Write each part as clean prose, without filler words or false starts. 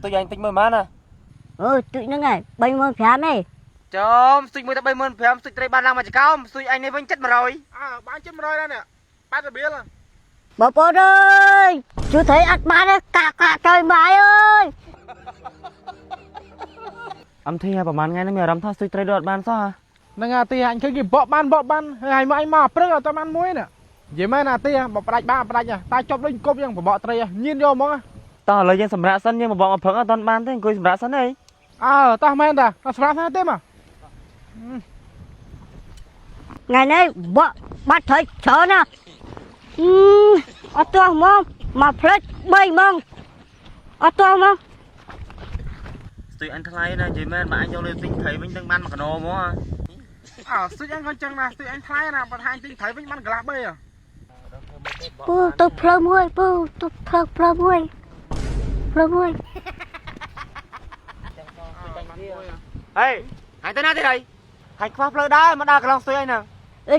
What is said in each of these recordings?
tôi dành tính 10 má nè. Tụi nó ngày 35 này. Chôm, xui 10 tới 35, xui tới 35 mà chỉ không, xui anh này vẫn chết mà rồi. Bán chết mà rồi đây nè. Bán được bia là. Bà bố ơi, chú thấy ăn bán đấy, cả trời mãi ơi. Âm thiประมาณไงนะเมียรำท่าxui tới đợt ban sao hả? នឹងអាទីអញឃើញគេបកបានហើយមកអញមកព្រឹកតែបានមួយនេះនិយាយមែនអាទីមកផ្ដាច់បានផ្ដាច់តែចប់ដូចគប់យ៉ាងបបកត្រីញៀនយកហ្មង Tao lời dân sầm rạ sân nhưng mà bọn phượng ở toàn ban thế coi sầm rạ sân đây. តោះមែនតាស្រាប់ណាស់ទេមក Ngày nay bắt thấy chớ nè. Ở tôi mong mà plek bay mong. Ở tôi mong. Xui anh thay nè, chị men mà anh vô lên tinh thấy vinh tăng ban mà cả nô mó. ស្ទុយអញក៏ចឹងណាស្ទុយអញថ្លៃណាបើថាអញទិញត្រីវិញបានកន្លះបី Tôi plek muối, tôi plek muối. Plek muối. Ê, anh tới nào thế đây? Hành khoa plek đá mà đá cái lòng xui anh nè.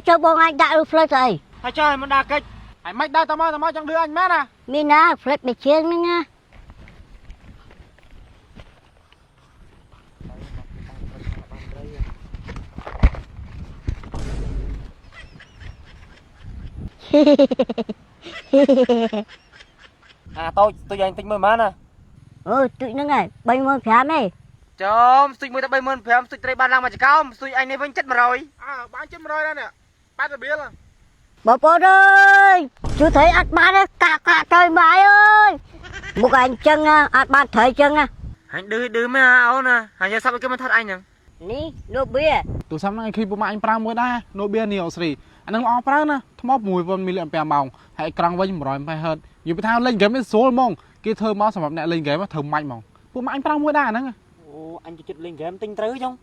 Cho bọn anh đã được plek rồi. Hay chơi mà đá kịch. ហើយមិនដែរតើមកចង់đưaអញមែនណា Mina plek bị chiên nữa nha. Tôi dành tính 10 má nè. Tụi nó ngày 35 này. Chôm, xui 10 tới 35, xui tới 35 mà chỉ không, xui anh này vẫn chết mà rồi. បានchết mà rồi đây nè bán được bia là. Bà bố ơi, chú thấy ăn bán đấy, cả trời mãi ơi. Một anh chân ăn bán thấy chân à. Hành đưa mấy áo nè, hành giờ sắp cái mà thật anh nè. Ní, đồ bia. ទូរស័ព្ទហ្នឹងឯងឃើញពុកម៉ាក់អញប្រើមួយដែរណូបៀនីអូស្រីអាហ្នឹងល្អប្រើណាថ្ម6មីលីអាំពែម៉ោងហើយក្រង់វិញ120 Hz និយាយពីថាលេងហ្គេមនេះស្រួលហ្មងគេធ្វើមកសម្រាប់អ្នកលេងហ្គេមធ្វើម៉ាច់ហ្មងពុកម៉ាក់អញប្រើមួយដែរអាហ្នឹង Anh chỉ chụp lên game tinh trứ không?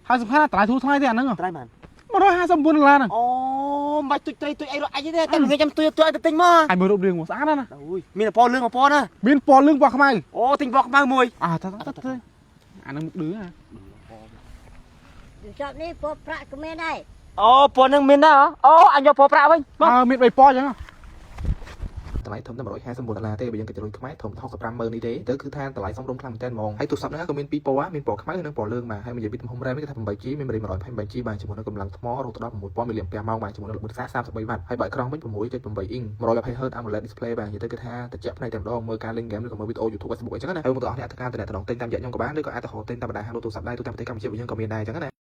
ហើយសំខាន់ណាស់តម្លៃធូរថ្លៃទេអាហ្នឹង Trai mà. $159ហ្នឹង Mà tụi ai rồi anh thế tao người chăm tôi ai tinh mà. ហើយមើលរូបរាងមកស្អាតណាស់ណា Ui, mình là po lương mà po nè. មានពណ៌លឿងពណ៌ខ្មៅ Tinh bọc bao mùi. តើអាហ្នឹងមុខឌឺហ៎ Chọn đi, bộ prạ của mình đây. Po nương mình đó hả? Anh cho po prạ với. មាន3ពណ៌អញ្ចឹង តម្លៃធំតែ$159ទេបើយើងគិតចំនួនខ្មែរធំ65,000នេះទេទៅគឺថាតម្លៃសមរម្យខ្លាំងមែនទែនហ្មងហើយទូរស័ព្ទហ្នឹងក៏មានពីរពណ៌មានពណ៌ខ្មៅនិងពណ៌លឿងមកហើយនិយាយពីទំហំ RAM នេះគេថា 8GB មាន memory 128GB បាទជាមួយនឹងកម្លាំងថ្មរហូតដល់ 6000 mAh បាទជាមួយនឹងល្បឿនសារ 33W ហើយបើអេក្រង់វិញ 6.8 inch 120Hz AMOLED display បាទនិយាយទៅគឺថាតិចភ្នែកតែម្ដងមើលការលេងហ្គេមឬក៏មើលវីដេអូ YouTube Facebook អញ្ចឹងណាហើយបងប្អូនអរអ្នកត្រូវការតំណែងទិញតាមរយៈខ្ញុំក៏បានឬក៏អាចទៅរកទិញតាមបណ្ដាហាងលក់ទូរស័ព្ទដៃទូទាំងប្រទេសកម្ពុជាយើងក៏មានដែរអញ្ចឹងណា